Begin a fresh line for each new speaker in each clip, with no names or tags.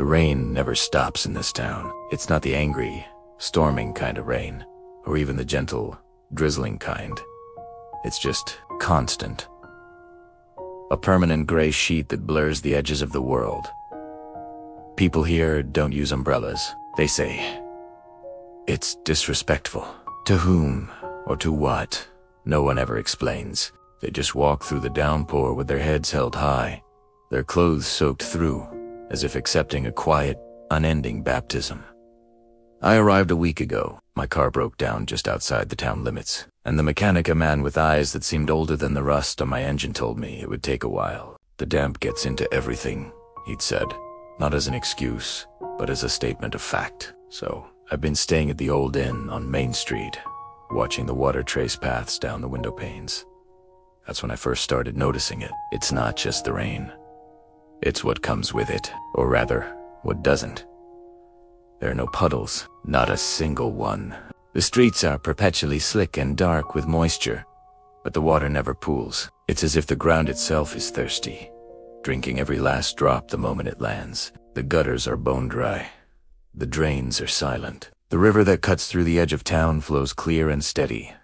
The rain never stops in this town. It's not the angry, storming kind of rain, or even the gentle, drizzling kind. It's just constant. A permanent gray sheet that blurs the edges of the world. People here don't use umbrellas. They say, it's disrespectful. To whom or to what? No one ever explains. They just walk through the downpour with their heads held high, their clothes soaked through, as if accepting a quiet, unending baptism. I arrived a week ago. My car broke down just outside the town limits, and the mechanic, a man with eyes that seemed older than the rust on my engine, told me it would take a while. The damp gets into everything, he'd said, not as an excuse, but as a statement of fact. So I've been staying at the old inn on Main Street, watching the water trace paths down the window panes. That's when I first started noticing it. It's not just the rain. It's what comes with it, or rather, what doesn't. There are no puddles, not a single one. The streets are perpetually slick and dark with moisture, but the water never pools. It's as if the ground itself is thirsty, drinking every last drop the moment it lands. The gutters are bone dry. The drains are silent. The river that cuts through the edge of town flows clear and steady,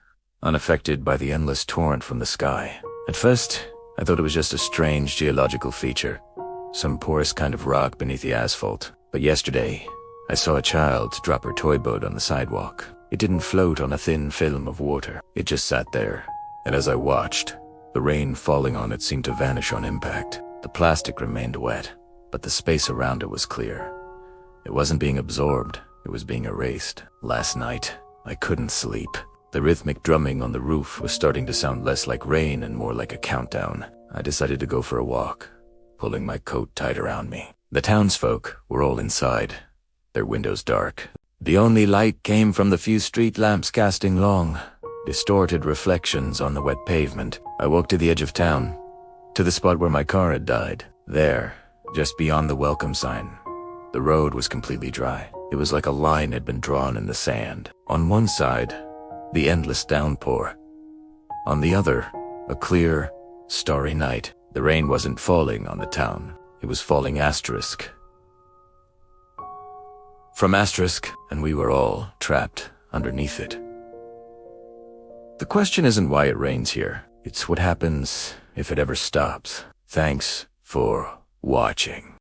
unaffected by the endless torrent from the sky. At first, I thought it was just a strange geological feature, some porous kind of rock beneath the asphalt. But yesterday, I saw a child drop her toy boat on the sidewalk. It didn't float on a thin film of water. It just sat there. And as I watched, the rain falling on it seemed to vanish on impact. The plastic remained wet, but the space around it was clear. It wasn't being absorbed, it was being erased. Last night, I couldn't sleep. The rhythmic drumming on the roof was starting to sound less like rain and more like a countdown. I decided to go for a walk, pulling my coat tight around me. The townsfolk were all inside, their windows dark. The only light came from the few street lamps casting long, distorted reflections on the wet pavement. I walked to the edge of town, to the spot where my car had died. There, just beyond the welcome sign, the road was completely dry. It was like a line had been drawn in the sand. On one side, the endless downpour. On the other, a clear, starry night. The rain wasn't falling on the town. It was falling asterisk from asterisk, and we were all trapped underneath it. The question isn't why it rains here. It's what happens if it ever stops. Thanks for watching.